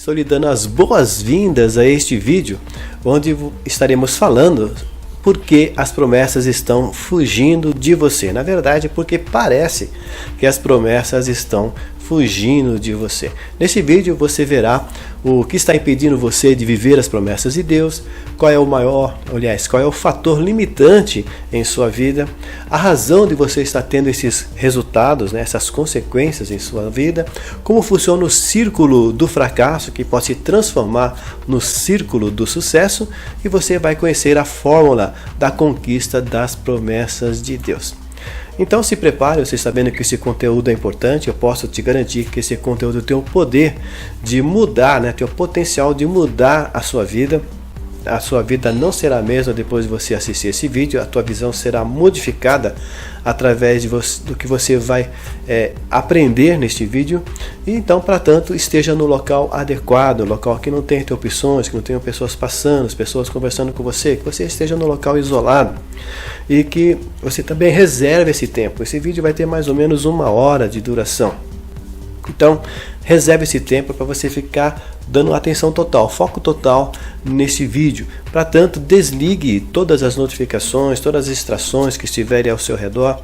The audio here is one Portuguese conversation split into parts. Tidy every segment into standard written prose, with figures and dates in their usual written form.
estou lhe dando as boas-vindas a este vídeo, onde estaremos falando por que as promessas estão fugindo de você. Na verdade, porque parece que as promessas estão fugindo de você. Nesse vídeo você verá o que está impedindo você de viver as promessas de Deus, qual é o fator limitante em sua vida, a razão de você estar tendo esses resultados, essas consequências em sua vida, como funciona o círculo do fracasso que pode se transformar no círculo do sucesso, e você vai conhecer a fórmula da conquista das promessas de Deus. Então se prepare, você está vendo que esse conteúdo é importante, eu posso te garantir que esse conteúdo tem o poder de mudar, tem o potencial de mudar a sua vida. A sua vida não será a mesma depois de você assistir esse vídeo, a tua visão será modificada através do que você vai aprender neste vídeo. E então, para tanto, esteja no local adequado, local que não tenha interrupções, que não tenha pessoas passando, pessoas conversando com você, que você esteja no local isolado e que você também reserve esse tempo. Esse vídeo vai ter mais ou menos 1 hora de duração. Então, reserve esse tempo para você ficar dando atenção total, foco total nesse vídeo. Para tanto, desligue todas as notificações, todas as distrações que estiverem ao seu redor.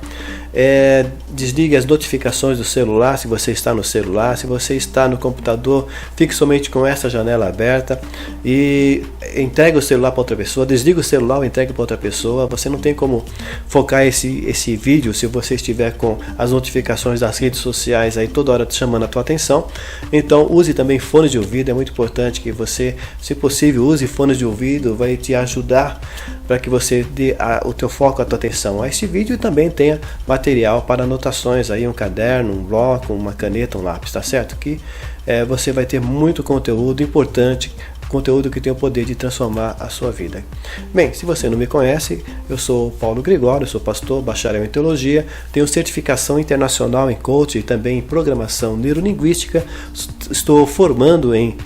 Desligue as notificações do celular, se você está no celular. Se você está no computador, fique somente com essa janela aberta e entregue o celular para outra pessoa. Desligue o celular e entregue para outra pessoa. Você não tem como focar esse vídeo se você estiver com as notificações das redes sociais aí toda hora chamando a tua atenção. Então use também fones de ouvido. É muito importante que você, se possível, use fones de ouvido. Vai te ajudar para que você dê o teu foco, a tua atenção a este vídeo, e também tenha material para anotações, aí um caderno, um bloco, uma caneta, um lápis, tá certo? Que você vai ter muito conteúdo importante, conteúdo que tem o poder de transformar a sua vida. Bem, se você não me conhece, eu sou Paulo Gregório, sou pastor, bacharel em teologia, tenho certificação internacional em coaching e também em programação neurolinguística, estou formando em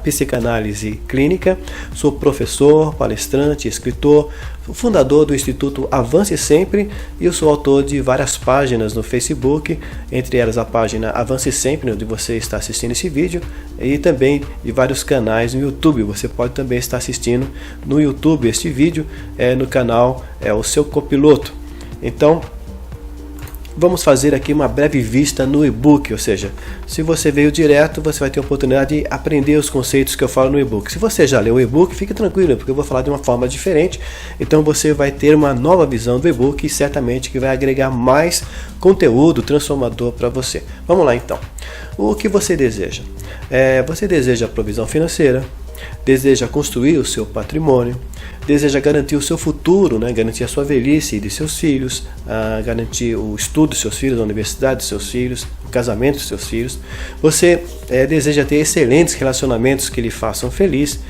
psicanálise clínica, sou professor, palestrante, escritor, fundador do Instituto Avance Sempre, e eu sou autor de várias páginas no Facebook, entre elas a página Avance Sempre, onde você está assistindo esse vídeo, e também de vários canais no YouTube. Você pode também estar assistindo no YouTube este vídeo, no canal O Seu Copiloto. Então, vamos fazer aqui uma breve vista no e-book, ou seja, se você veio direto, você vai ter a oportunidade de aprender os conceitos que eu falo no e-book. Se você já leu o e-book, fique tranquilo, porque eu vou falar de uma forma diferente, então você vai ter uma nova visão do e-book e certamente que vai agregar mais conteúdo transformador para você. Vamos lá então. O que você deseja? Você deseja provisão financeira, deseja construir o seu patrimônio, deseja garantir o seu futuro, garantir a sua velhice e de seus filhos, garantir o estudo dos seus filhos, a universidade dos seus filhos, o casamento dos seus filhos. Você deseja ter excelentes relacionamentos que lhe façam feliz,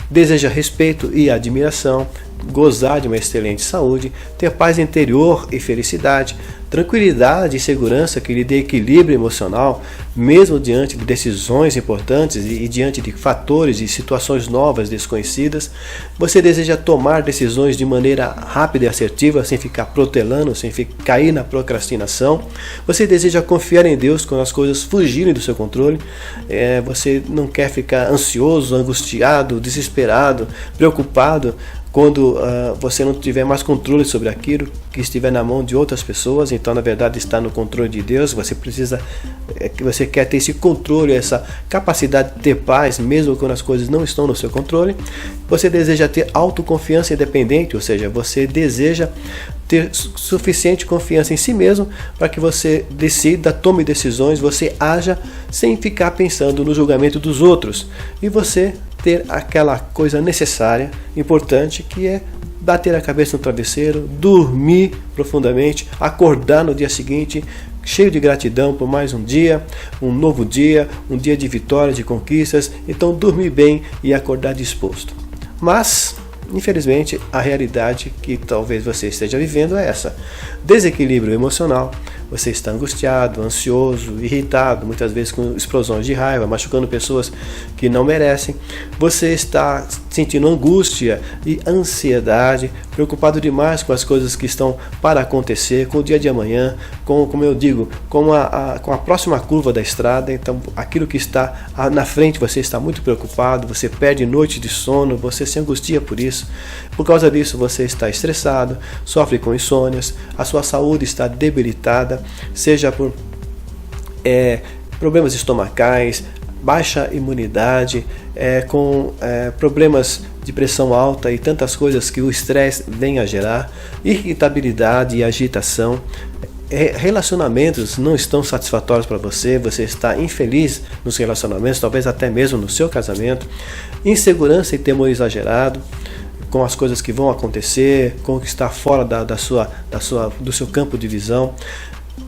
deseja respeito e admiração, gozar de uma excelente saúde, ter paz interior e felicidade, tranquilidade e segurança que lhe dê equilíbrio emocional, mesmo diante de decisões importantes e diante de fatores e situações novas, desconhecidas. Você deseja tomar decisões de maneira rápida e assertiva, sem ficar protelando, sem cair na procrastinação. Você deseja confiar em Deus quando as coisas fugirem do seu controle. Você não quer ficar ansioso, angustiado, desesperado, preocupado quando você não tiver mais controle sobre aquilo que estiver na mão de outras pessoas. Então, na verdade, está no controle de Deus. Você quer ter esse controle, essa capacidade de ter paz, mesmo quando as coisas não estão no seu controle. Você deseja ter autoconfiança independente, ou seja, você deseja ter suficiente confiança em si mesmo para que você decida, tome decisões, você haja sem ficar pensando no julgamento dos outros. E você ter aquela coisa necessária, importante, que é bater a cabeça no travesseiro, dormir profundamente, acordar no dia seguinte cheio de gratidão por mais um dia, um novo dia, um dia de vitórias, de conquistas. Então dormir bem e acordar disposto. Mas, infelizmente, a realidade que talvez você esteja vivendo é essa: desequilíbrio emocional, você está angustiado, ansioso, irritado, muitas vezes com explosões de raiva, machucando pessoas que não merecem. Você está sentindo angústia e ansiedade, preocupado demais com as coisas que estão para acontecer, com o dia de amanhã, como eu digo, com a próxima curva da estrada. Então, aquilo que está na frente, você está muito preocupado, você perde noite de sono, você se angustia por isso. Por causa disso, você está estressado, sofre com insônias, a sua saúde está debilitada, seja por problemas estomacais, baixa imunidade, com problemas de pressão alta e tantas coisas que o estresse vem a gerar, irritabilidade e agitação. Relacionamentos não estão satisfatórios para você, você está infeliz nos relacionamentos, talvez até mesmo no seu casamento, insegurança e temor exagerado com as coisas que vão acontecer, com o que está fora do seu campo de visão.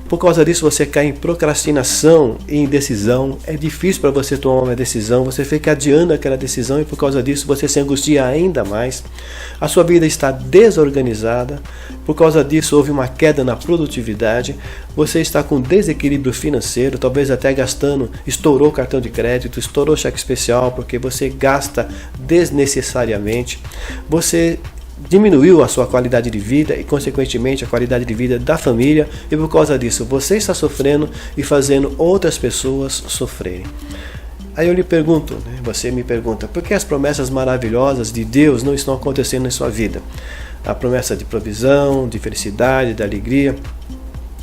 Por causa disso, você cai em procrastinação e indecisão. É difícil para você tomar uma decisão, você fica adiando aquela decisão e por causa disso você se angustia ainda mais. A sua vida está desorganizada, por causa disso houve uma queda na produtividade, você está com desequilíbrio financeiro, talvez até gastando, estourou o cartão de crédito, estourou o cheque especial porque você gasta desnecessariamente, você diminuiu a sua qualidade de vida e consequentemente a qualidade de vida da família e por causa disso você está sofrendo e fazendo outras pessoas sofrerem. Aí eu lhe pergunto, você me pergunta, por que as promessas maravilhosas de Deus não estão acontecendo na sua vida? A promessa de provisão, de felicidade, de alegria,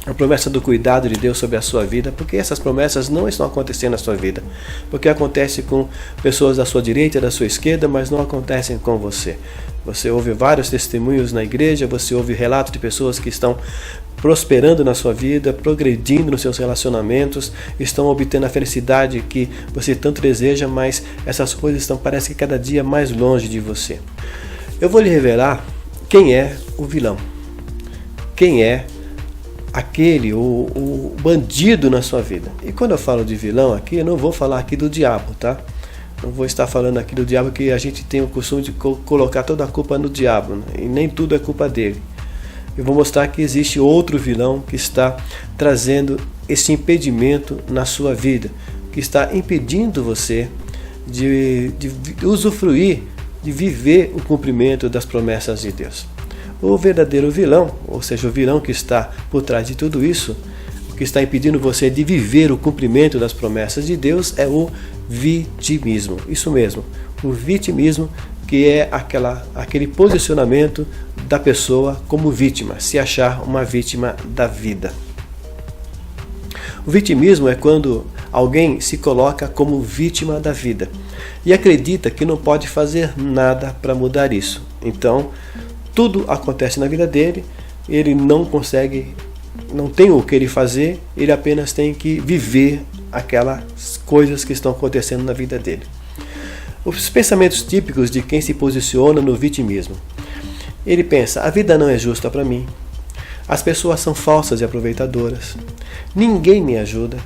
a promessa do cuidado de Deus sobre a sua vida, porque essas promessas não estão acontecendo na sua vida, porque acontece com pessoas da sua direita e da sua esquerda, mas não acontecem com você. Você ouve vários testemunhos na igreja, você ouve relatos de pessoas que estão prosperando na sua vida, progredindo nos seus relacionamentos, estão obtendo a felicidade que você tanto deseja, mas essas coisas estão, parece que cada dia mais longe de você. Eu vou lhe revelar quem é o vilão, quem é o bandido na sua vida. E quando eu falo de vilão aqui, eu não vou falar aqui do diabo, tá? Não vou estar falando aqui do diabo, que a gente tem o costume de colocar toda a culpa no diabo, né? E nem tudo é culpa dele. Eu vou mostrar que existe outro vilão que está trazendo esse impedimento na sua vida, que está impedindo você de usufruir, de viver o cumprimento das promessas de Deus. O verdadeiro vilão, ou seja, o vilão que está por trás de tudo isso, o que está impedindo você de viver o cumprimento das promessas de Deus é o vitimismo. Isso mesmo, o vitimismo, que é aquele posicionamento da pessoa como vítima, se achar uma vítima da vida. O vitimismo é quando alguém se coloca como vítima da vida e acredita que não pode fazer nada para mudar isso. Então, tudo acontece na vida dele, ele não consegue, não tem o que ele fazer, ele apenas tem que viver aquelas coisas que estão acontecendo na vida dele. Os pensamentos típicos de quem se posiciona no vitimismo. Ele pensa, a vida não é justa para mim, as pessoas são falsas e aproveitadoras, ninguém me ajuda,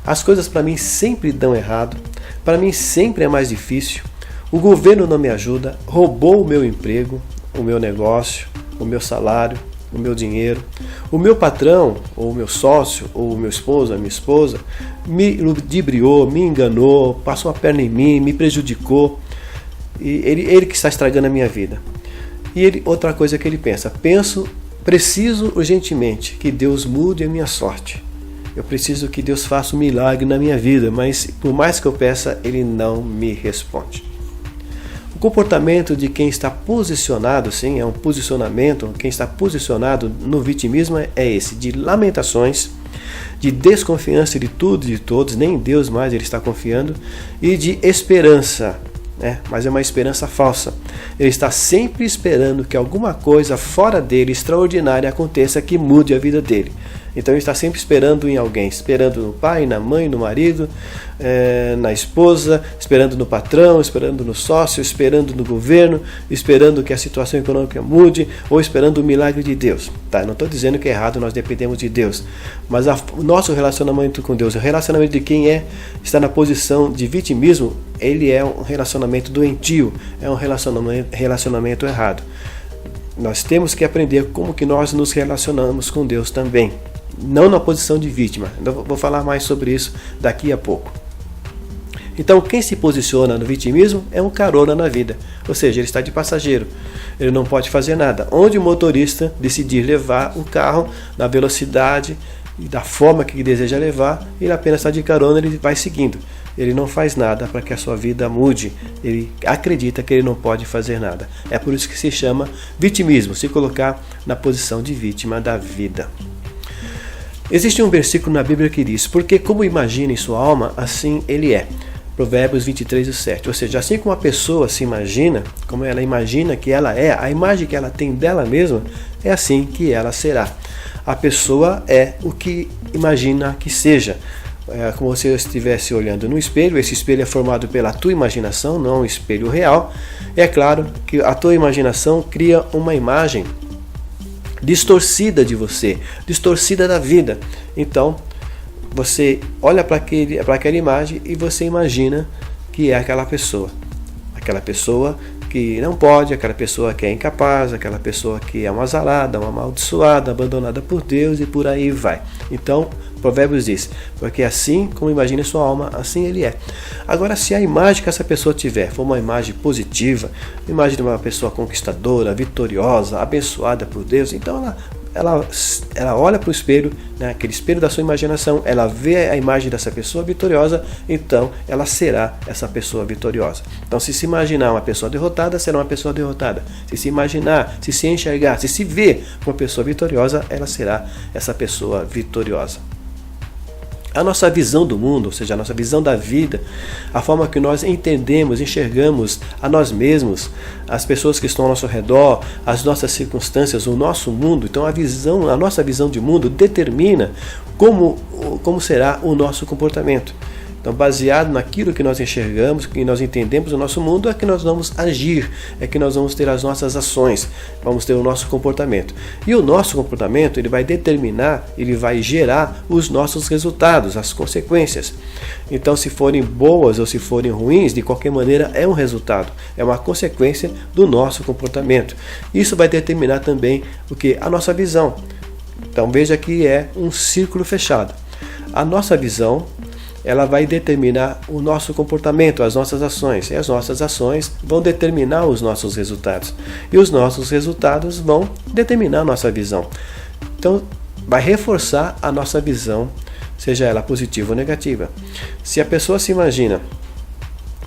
as coisas para mim sempre dão errado, para mim sempre é mais difícil, o governo não me ajuda, roubou o meu emprego, o meu negócio, o meu salário, o meu dinheiro, o meu patrão, ou o meu sócio, ou o meu esposo, a minha esposa, me ludibriou, me enganou, passou a perna em mim, me prejudicou, e ele que está estragando a minha vida. E outra coisa que ele pensa, preciso urgentemente que Deus mude a minha sorte. Eu preciso que Deus faça um milagre na minha vida, mas por mais que eu peça, Ele não me responde. O comportamento de quem está posicionado, sim, é um posicionamento, quem está posicionado no vitimismo é esse, de lamentações, de desconfiança de tudo e de todos, nem em Deus mais ele está confiando, e de esperança, mas é uma esperança falsa. Ele está sempre esperando que alguma coisa fora dele, extraordinária, aconteça que mude a vida dele. Então ele está sempre esperando em alguém, esperando no pai, na mãe, no marido, na esposa, esperando no patrão, esperando no sócio, esperando no governo, esperando que a situação econômica mude ou esperando o milagre de Deus. Tá? Não estou dizendo que é errado, nós dependemos de Deus, mas o nosso relacionamento com Deus, o relacionamento de quem está na posição de vitimismo, ele é um relacionamento doentio, é um relacionamento errado. Nós temos que aprender como que nós nos relacionamos com Deus também. não na posição de vítima. Eu vou falar mais sobre isso daqui a pouco. Então, quem se posiciona no vitimismo é um carona na vida, ou seja, ele está de passageiro, ele não pode fazer nada. Onde o motorista decidir levar o carro na velocidade e da forma que deseja levar, ele apenas está de carona, ele vai seguindo. Ele não faz nada para que a sua vida mude, ele acredita que ele não pode fazer nada. É por isso que se chama vitimismo, se colocar na posição de vítima da vida. Existe um versículo na Bíblia que diz: porque como imagina em sua alma, assim ele é. Provérbios 23:7. Ou seja, assim como a pessoa se imagina, como ela imagina que ela é, a imagem que ela tem dela mesma, é assim que ela será. A pessoa é o que imagina que seja. É como se eu estivesse olhando no espelho, esse espelho é formado pela tua imaginação, não um espelho real. É claro que a tua imaginação cria uma imagem distorcida de você, distorcida da vida. Então, você olha para aquela imagem e você imagina que é aquela pessoa que não pode, aquela pessoa que é incapaz, aquela pessoa que é uma azarada, uma amaldiçoada, abandonada por Deus e por aí vai. Então, Provérbios diz: porque assim como imagina em sua alma, assim ele é. Agora, se a imagem que essa pessoa tiver for uma imagem positiva, uma imagem de uma pessoa conquistadora, vitoriosa, abençoada por Deus, então ela olha para o espelho, né, aquele espelho da sua imaginação, ela vê a imagem dessa pessoa vitoriosa, então ela será essa pessoa vitoriosa. Então, se imaginar uma pessoa derrotada, será uma pessoa derrotada. Se imaginar, se enxergar, se ver uma pessoa vitoriosa, ela será essa pessoa vitoriosa. A nossa visão do mundo, ou seja, a nossa visão da vida, a forma que nós entendemos, enxergamos a nós mesmos, as pessoas que estão ao nosso redor, as nossas circunstâncias, o nosso mundo. Então a nossa visão de mundo determina como será o nosso comportamento. Então, baseado naquilo que nós enxergamos, que nós entendemos o nosso mundo, é que nós vamos agir, é que nós vamos ter as nossas ações, vamos ter o nosso comportamento. E o nosso comportamento, ele vai determinar, ele vai gerar os nossos resultados, as consequências. Então, se forem boas ou se forem ruins, de qualquer maneira é um resultado, é uma consequência do nosso comportamento. Isso vai determinar também o que? A nossa visão. Então, veja que é um círculo fechado. A nossa visão, ela vai determinar o nosso comportamento, as nossas ações. E as nossas ações vão determinar os nossos resultados. E os nossos resultados vão determinar a nossa visão. Então, vai reforçar a nossa visão, seja ela positiva ou negativa. Se a pessoa se imagina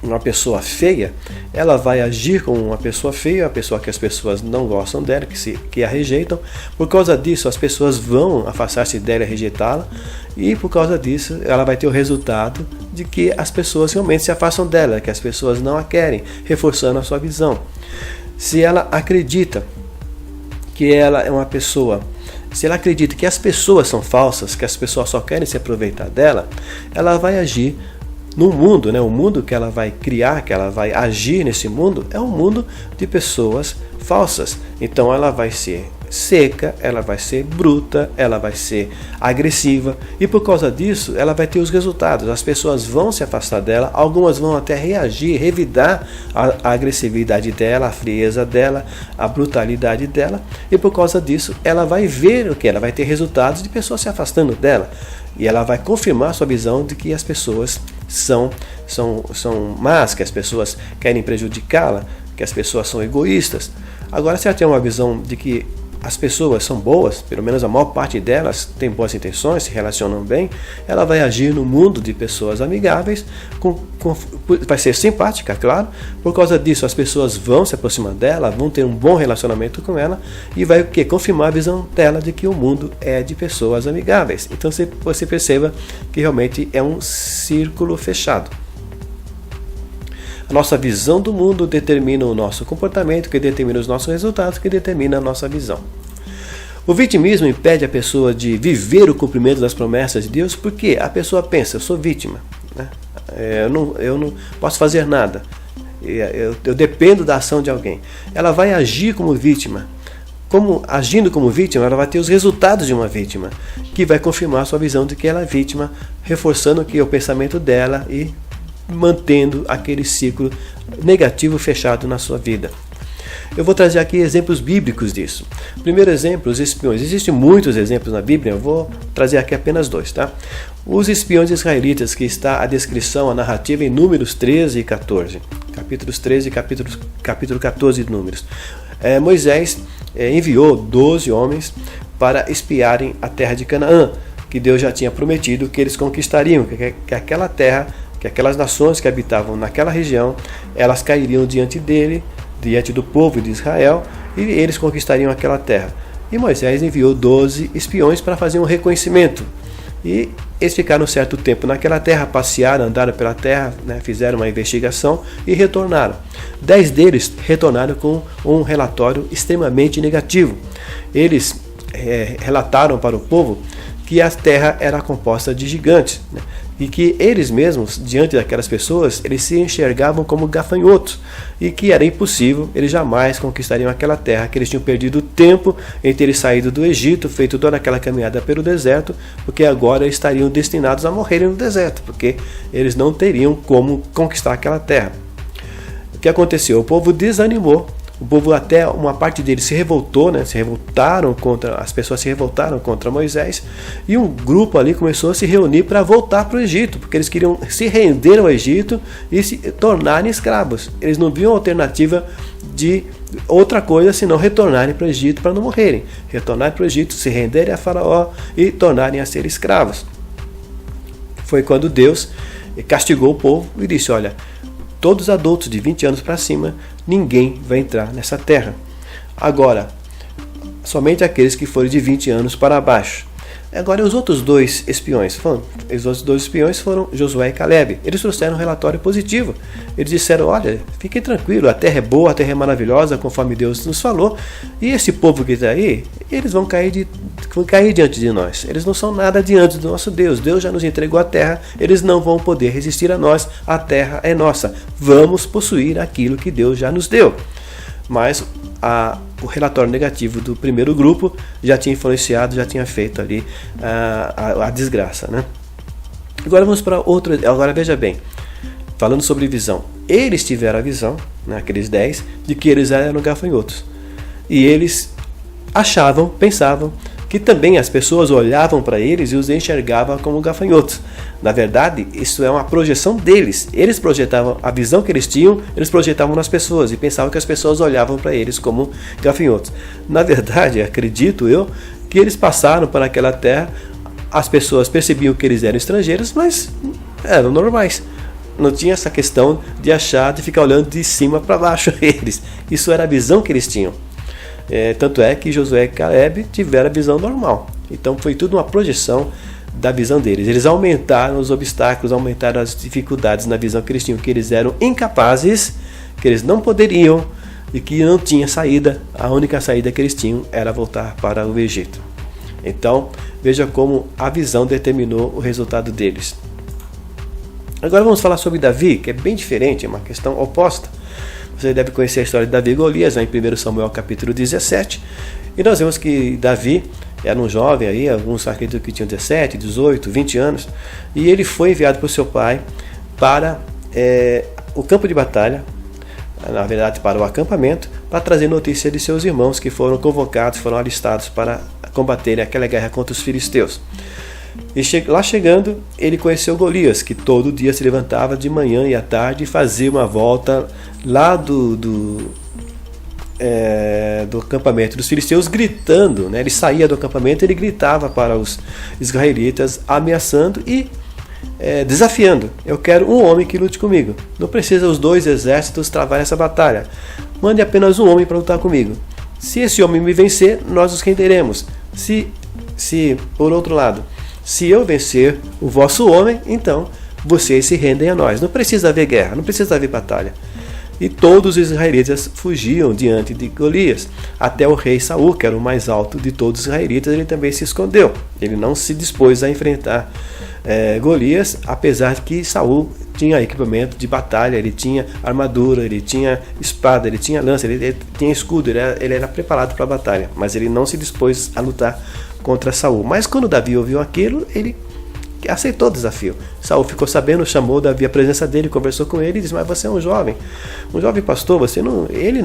uma pessoa feia, ela vai agir como uma pessoa feia, uma pessoa que as pessoas não gostam dela, que a rejeitam. Por causa disso, as pessoas vão afastar-se dela e rejeitá-la, e por causa disso, ela vai ter o resultado de que as pessoas realmente se afastam dela, que as pessoas não a querem, reforçando a sua visão. Se ela acredita que ela é uma pessoa, se ela acredita que as pessoas são falsas, que as pessoas só querem se aproveitar dela, ela vai agir no mundo, né? O mundo que ela vai criar, que ela vai agir nesse mundo, é um mundo de pessoas falsas. Então ela vai ser seca, ela vai ser bruta, ela vai ser agressiva, e por causa disso ela vai ter os resultados. As pessoas vão se afastar dela, algumas vão até reagir, revidar a agressividade dela, a frieza dela, a brutalidade dela, e por causa disso ela vai ver o que? Ela vai ter resultados de pessoas se afastando dela. E ela vai confirmar sua visão de que as pessoas são más, que as pessoas querem prejudicá-la, que as pessoas são egoístas. Agora, se ela tem uma visão de que as pessoas são boas, pelo menos a maior parte delas tem boas intenções, se relacionam bem, ela vai agir no mundo de pessoas amigáveis, vai ser simpática, claro. Por causa disso, as pessoas vão se aproximar dela, vão ter um bom relacionamento com ela, e vai o quê? Confirmar a visão dela de que o mundo é de pessoas amigáveis. Então você perceba que realmente é um círculo fechado. A nossa visão do mundo determina o nosso comportamento, que determina os nossos resultados, que determina a nossa visão. O vitimismo impede a pessoa de viver o cumprimento das promessas de Deus, porque a pessoa pensa: eu sou vítima, né? Eu não posso fazer nada, eu dependo da ação de alguém. Ela vai agir como vítima. Agindo como vítima, ela vai ter os resultados de uma vítima, que vai confirmar a sua visão de que ela é vítima, reforçando que o pensamento dela e mantendo aquele ciclo negativo fechado na sua vida. Eu vou trazer aqui exemplos bíblicos disso. Primeiro exemplo, os espiões. Existem muitos exemplos na Bíblia, eu vou trazer aqui apenas dois, tá? Os espiões israelitas, que está a descrição, a narrativa em Números 13 e 14. Capítulos 13 e capítulo 14 de Números. Moisés enviou 12 homens para espiarem a terra de Canaã, que Deus já tinha prometido que eles conquistariam, que aquela terra, que aquelas nações que habitavam naquela região, elas cairiam diante dele, diante do povo de Israel, e eles conquistariam aquela terra. E Moisés enviou 12 espiões para fazer um reconhecimento. E eles ficaram um certo tempo naquela terra, passearam, andaram pela terra, né, fizeram uma investigação e retornaram. 10 deles retornaram com um relatório extremamente negativo. Eles relataram para o povo que a terra era composta de gigantes, né, e que eles mesmos, diante daquelas pessoas, eles se enxergavam como gafanhotos, e que era impossível, eles jamais conquistariam aquela terra, que eles tinham perdido tempo em terem saído do Egito, feito toda aquela caminhada pelo deserto, porque agora estariam destinados a morrerem no deserto, porque eles não teriam como conquistar aquela terra. O que aconteceu? O povo desanimou. O povo, até uma parte deles se revoltou, né? As pessoas se revoltaram contra Moisés, e um grupo ali começou a se reunir para voltar para o Egito, porque eles queriam se render ao Egito e se tornarem escravos. Eles não viam alternativa de outra coisa senão retornarem para o Egito para não morrerem. Retornarem para o Egito, se renderem a Faraó e tornarem a ser escravos. Foi quando Deus castigou o povo e disse: olha, todos adultos de 20 anos para cima, ninguém vai entrar nessa terra. Agora, somente aqueles que forem de 20 anos para baixo. Agora, os outros dois espiões foram Josué e Caleb. Eles trouxeram um relatório positivo. Eles disseram: olha, fiquem tranquilos, a terra é boa, a terra é maravilhosa, conforme Deus nos falou. E esse povo que está aí, eles vão cair diante de nós. Eles não são nada diante do nosso Deus. Deus já nos entregou a terra, eles não vão poder resistir a nós. A terra é nossa. Vamos possuir aquilo que Deus já nos deu. Mas o relatório negativo do primeiro grupo já tinha influenciado, já tinha feito ali a desgraça, né? Agora vamos para outro. Agora veja bem, falando sobre visão. Eles tiveram a visão, né, aqueles 10, de que eles eram gafanhotos. E eles pensavam que também as pessoas olhavam para eles e os enxergavam como gafanhotos. Na verdade, isso é uma projeção deles. Eles projetavam a visão que eles tinham, eles projetavam nas pessoas e pensavam que as pessoas olhavam para eles como gafanhotos. Na verdade, acredito eu, que eles passaram por aquela terra, as pessoas percebiam que eles eram estrangeiros, mas eram normais. Não tinha essa questão de ficar olhando de cima para baixo eles. Isso era a visão que eles tinham. Tanto é que Josué e Caleb tiveram a visão normal. Então foi tudo uma projeção da visão deles. Eles aumentaram os obstáculos, aumentaram as dificuldades na visão que eles tinham, que eles eram incapazes, que eles não poderiam e que não tinha saída. A única saída que eles tinham era voltar para o Egito. Então veja como a visão determinou o resultado deles. Agora vamos falar sobre Davi, que é bem diferente, é uma questão oposta. Você deve conhecer a história de Davi e Golias, em 1 Samuel capítulo 17. E nós vemos que Davi era um jovem, aí, alguns acreditam que tinham 17, 18, 20 anos. E ele foi enviado por seu pai para o campo de batalha, na verdade para o acampamento, para trazer notícia de seus irmãos que foram convocados, foram alistados para combaterem aquela guerra contra os filisteus. E lá chegando, ele conheceu Golias, que todo dia se levantava de manhã e à tarde e fazia uma volta lá do acampamento dos filisteus, gritando, né? Ele saía do acampamento e ele gritava para os israelitas, ameaçando e desafiando: eu quero um homem que lute comigo. Não precisa os dois exércitos travar essa batalha. Mande apenas um homem para lutar comigo. Se esse homem me vencer, nós nos renderemos. Se por outro lado, se eu vencer o vosso homem, então vocês se rendem a nós. Não precisa haver guerra, não precisa haver batalha. E todos os israelitas fugiam diante de Golias. Até o rei Saul, que era o mais alto de todos os israelitas, ele também se escondeu. Ele não se dispôs a enfrentar Golias, apesar de que Saul tinha equipamento de batalha, ele tinha armadura, ele tinha espada, ele tinha lança, ele tinha escudo, ele era preparado para a batalha, mas ele não se dispôs a lutar contra Saul. Mas quando Davi ouviu aquilo, ele aceitou o desafio. Saul ficou sabendo, chamou Davi à presença dele, conversou com ele e disse: mas você é um jovem pastor, você não, ele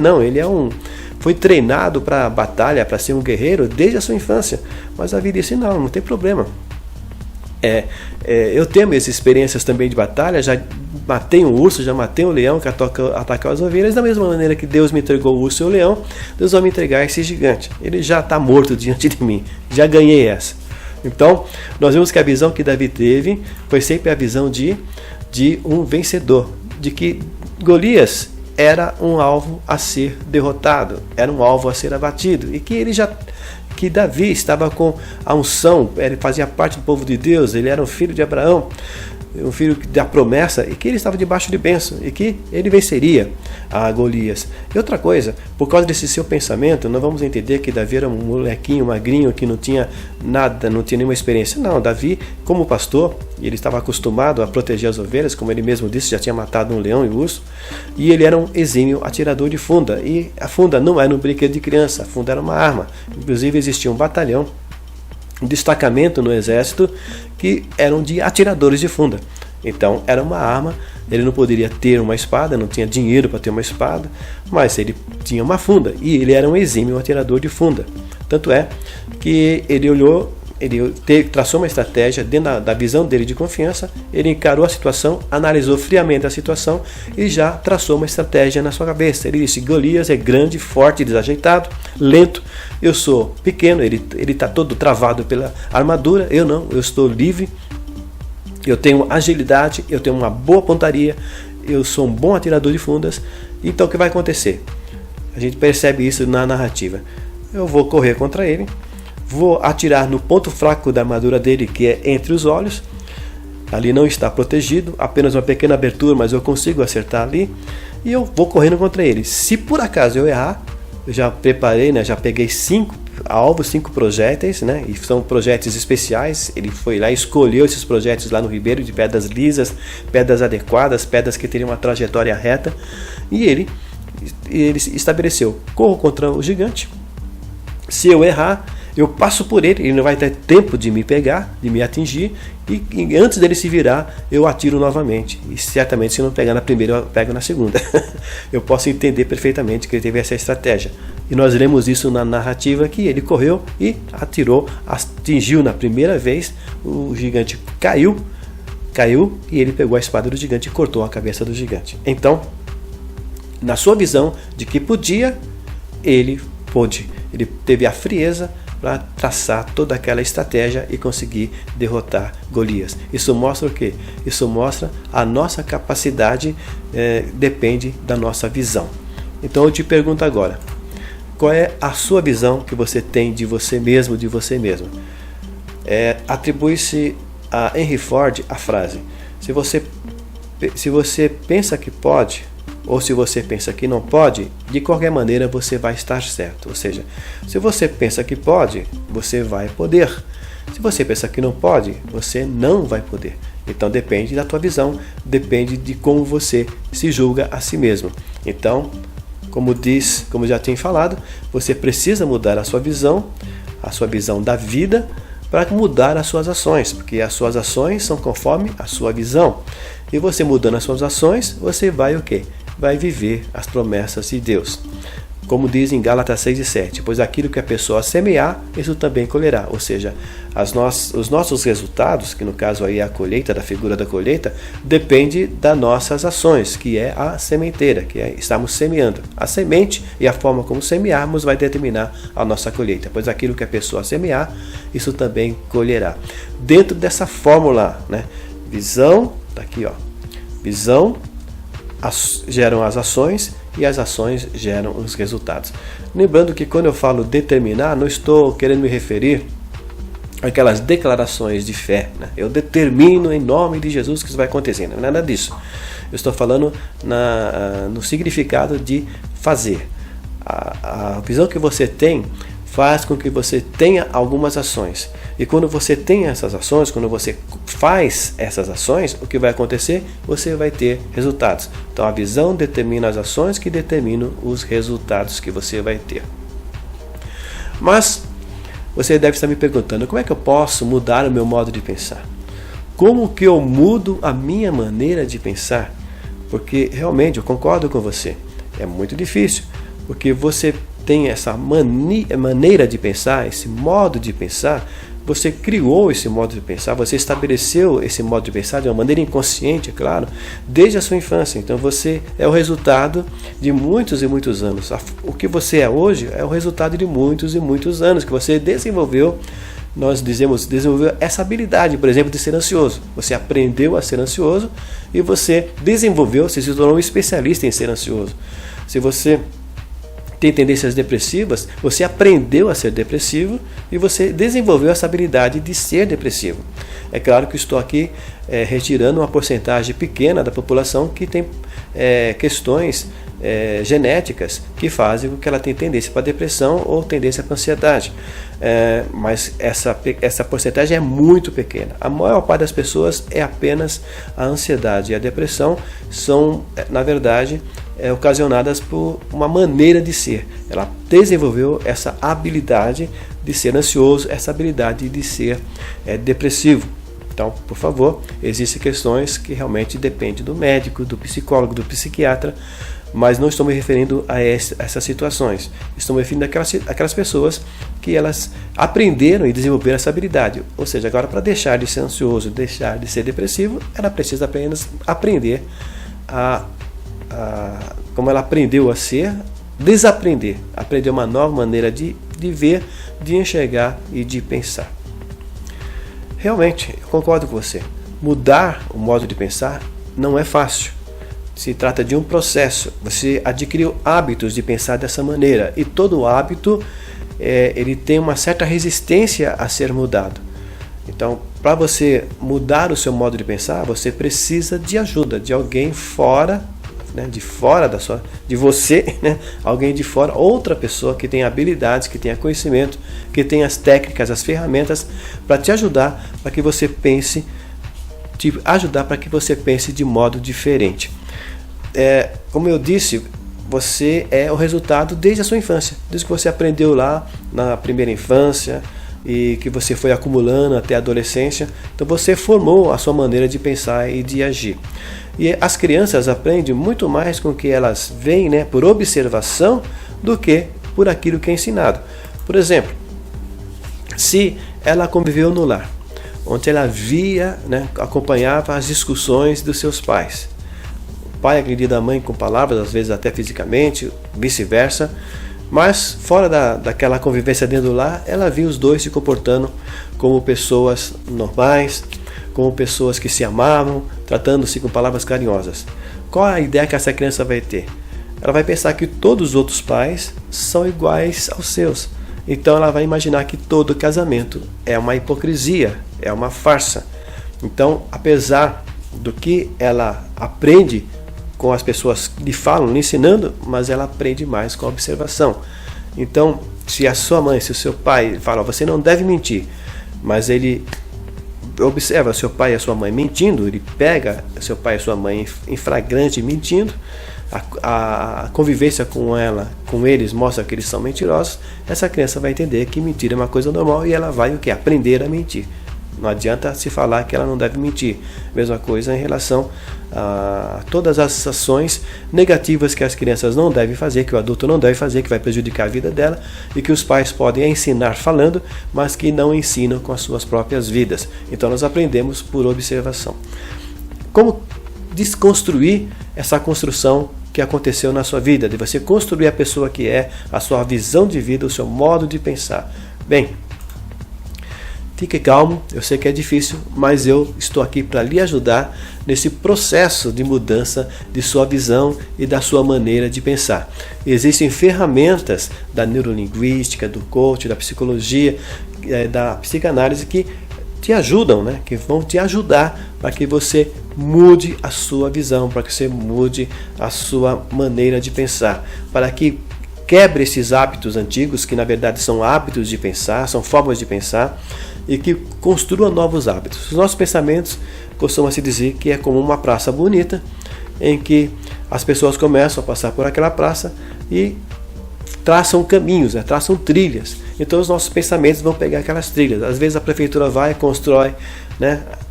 foi treinado para a batalha, para ser um guerreiro desde a sua infância. Mas Davi disse: não tem problema. Eu tenho minhas experiências também de batalha, já matei um urso, já matei um leão que atacou as ovelhas. Da mesma maneira que Deus me entregou o urso e o leão, Deus vai me entregar esse gigante. Ele já está morto diante de mim, já ganhei essa. Então, nós vemos que a visão que Davi teve foi sempre a visão de um vencedor, de que Golias era um alvo a ser derrotado, era um alvo a ser abatido, e que Davi estava com a unção, ele fazia parte do povo de Deus, ele era um filho de Abraão, um filho da promessa, e que ele estava debaixo de bênção, e que ele venceria a Golias. E outra coisa, por causa desse seu pensamento, nós vamos entender que Davi era um molequinho, magrinho, que não tinha nada, não tinha nenhuma experiência. Não, Davi, como pastor, ele estava acostumado a proteger as ovelhas, como ele mesmo disse, já tinha matado um leão e um urso, e ele era um exímio atirador de funda, e a funda não era um brinquedo de criança, a funda era uma arma. Inclusive existia um batalhão, um destacamento no exército que eram de atiradores de funda. Então era uma arma, ele não poderia ter uma espada, não tinha dinheiro para ter uma espada, mas ele tinha uma funda e ele era um exímio atirador de funda. Tanto é que ele olhou, traçou uma estratégia dentro da visão dele de confiança, ele encarou a situação, analisou friamente a situação e já traçou uma estratégia na sua cabeça. Ele disse: Golias é grande, forte, desajeitado, lento, eu sou pequeno, ele está todo travado pela armadura, eu não, eu estou livre, eu tenho agilidade, eu tenho uma boa pontaria, eu sou um bom atirador de fundas. Então o que vai acontecer? A gente percebe isso na narrativa. Eu vou correr contra ele, vou atirar no ponto fraco da armadura dele, que é entre os olhos. Ali não está protegido, apenas uma pequena abertura, mas eu consigo acertar ali. E eu vou correndo contra ele. Se por acaso eu errar, eu já preparei, já peguei 5 alvos, 5 projéteis, e são projéteis especiais. Ele foi lá e escolheu esses projéteis lá no ribeiro, de pedras lisas, pedras adequadas, pedras que teriam uma trajetória reta. E ele estabeleceu: corro contra o gigante. Se eu errar, eu passo por ele não vai ter tempo de me pegar, de me atingir, e antes dele se virar, eu atiro novamente. E certamente, se não pegar na primeira, eu pego na segunda. Eu posso entender perfeitamente que ele teve essa estratégia. E nós lemos isso na narrativa, que ele correu e atirou, atingiu na primeira vez, o gigante caiu, e ele pegou a espada do gigante e cortou a cabeça do gigante. Então, na sua visão de que podia, ele pôde. Ele teve a frieza para traçar toda aquela estratégia e conseguir derrotar Golias. Isso mostra o quê? Isso mostra a nossa capacidade, depende da nossa visão. Então eu te pergunto agora, qual é a sua visão que você tem de você mesmo, de você mesmo? Atribui-se a Henry Ford a frase: se você pensa que pode, ou se você pensa que não pode, de qualquer maneira você vai estar certo. Ou seja, se você pensa que pode, você vai poder. Se você pensa que não pode, você não vai poder. Então depende da tua visão, depende de como você se julga a si mesmo. Então, como já tinha falado, você precisa mudar a sua visão da vida, para mudar as suas ações, porque as suas ações são conforme a sua visão. E você mudando as suas ações, você vai o quê? Vai viver as promessas de Deus. Como diz em Gálatas 6:7, pois aquilo que a pessoa semear, isso também colherá. Ou seja, os nossos resultados, que no caso aí é a colheita, da figura da colheita, depende das nossas ações, que é a sementeira, que é estamos semeando. A semente e a forma como semearmos vai determinar a nossa colheita, pois aquilo que a pessoa semear, isso também colherá. Dentro dessa fórmula, visão, tá aqui, visão geram as ações e as ações geram os resultados. Lembrando que quando eu falo determinar, não estou querendo me referir àquelas declarações de fé. Eu determino em nome de Jesus que isso vai acontecer. Não é nada disso. Eu estou falando no significado de fazer. A visão que você tem faz com que você tenha algumas ações. E quando você tem essas ações, quando você faz essas ações, o que vai acontecer? Você vai ter resultados. Então a visão determina as ações que determinam os resultados que você vai ter. Mas você deve estar me perguntando, como é que eu posso mudar o meu modo de pensar? Como que eu mudo a minha maneira de pensar? Porque realmente eu concordo com você, é muito difícil, porque você tem essa maneira de pensar, esse modo de pensar, você criou esse modo de pensar, você estabeleceu esse modo de pensar de uma maneira inconsciente, é claro, desde a sua infância. Então você é o resultado de muitos e muitos anos. O que você é hoje é o resultado de muitos e muitos anos que você desenvolveu. Nós dizemos, desenvolveu essa habilidade, por exemplo, de ser ansioso. Você aprendeu a ser ansioso e você desenvolveu, você se tornou um especialista em ser ansioso. Se você tem tendências depressivas, você aprendeu a ser depressivo e você desenvolveu essa habilidade de ser depressivo. É claro que estou aqui retirando uma porcentagem pequena da população que tem questões genéticas que fazem com que ela tenha tendência para depressão ou tendência para ansiedade. Mas essa porcentagem é muito pequena. A maior parte das pessoas é apenas a ansiedade e a depressão são, na verdade, ocasionadas por uma maneira de ser. Ela desenvolveu essa habilidade de ser ansioso, essa habilidade de ser depressivo. Então, por favor, existem questões que realmente dependem do médico, do psicólogo, do psiquiatra, mas não estou me referindo a essas situações. Estou me referindo àquelas pessoas que elas aprenderam e desenvolveram essa habilidade. Ou seja, agora para deixar de ser ansioso, deixar de ser depressivo, ela precisa apenas aprender como ela aprendeu a ser, desaprender, aprender uma nova maneira de ver, de enxergar e de pensar. Realmente, eu concordo com você. Mudar o modo de pensar não é fácil. Se trata de um processo. Você adquiriu hábitos de pensar dessa maneira e todo hábito ele tem uma certa resistência a ser mudado. Então, para você mudar o seu modo de pensar, você precisa de ajuda de alguém fora, de você, alguém de fora, outra pessoa que tenha habilidades, que tenha conhecimento, que tenha as técnicas, as ferramentas para te ajudar, para que você pense, de modo diferente. Como eu disse, você é o resultado desde a sua infância, desde que você aprendeu lá na primeira infância e que você foi acumulando até a adolescência. Então você formou a sua maneira de pensar e de agir. E as crianças aprendem muito mais com o que elas veem, por observação, do que por aquilo que é ensinado. Por exemplo, se ela conviveu no lar, onde ela via, acompanhava as discussões dos seus pais. O pai agredia a mãe com palavras, às vezes até fisicamente, vice-versa. Mas fora daquela convivência dentro do lar, ela via os dois se comportando como pessoas normais, como pessoas que se amavam, tratando-se com palavras carinhosas. Qual a ideia que essa criança vai ter? Ela vai pensar que todos os outros pais são iguais aos seus. Então ela vai imaginar que todo casamento é uma hipocrisia, é uma farsa. Então, apesar do que ela aprende com as pessoas que lhe falam, lhe ensinando, mas ela aprende mais com a observação. Então, se a sua mãe, se o seu pai fala, você não deve mentir, mas ele observa seu pai e a sua mãe mentindo, ele pega seu pai e sua mãe em flagrante mentindo, a convivência com eles mostra que eles são mentirosos, essa criança vai entender que mentira é uma coisa normal e ela vai aprender a mentir. Não adianta se falar que ela não deve mentir. Mesma coisa em relação a todas as ações negativas que as crianças não devem fazer, que o adulto não deve fazer, que vai prejudicar a vida dela e que os pais podem ensinar falando, mas que não ensinam com as suas próprias vidas. Então nós aprendemos por observação. Como desconstruir essa construção que aconteceu na sua vida, de você construir a pessoa que é, a sua visão de vida, o seu modo de pensar? Bem, fique calmo, eu sei que é difícil, mas eu estou aqui para lhe ajudar nesse processo de mudança de sua visão e da sua maneira de pensar. Existem ferramentas da neurolinguística, do coaching, da psicologia, da psicanálise que te ajudam, que vão te ajudar para que você mude a sua visão, para que você mude a sua maneira de pensar, para que quebre esses hábitos antigos, que na verdade são hábitos de pensar, são formas de pensar, e que construa novos hábitos. Os nossos pensamentos costuma-se dizer que é como uma praça bonita, em que as pessoas começam a passar por aquela praça e traçam caminhos, traçam trilhas. Então os nossos pensamentos vão pegar aquelas trilhas. Às vezes a prefeitura vai, constrói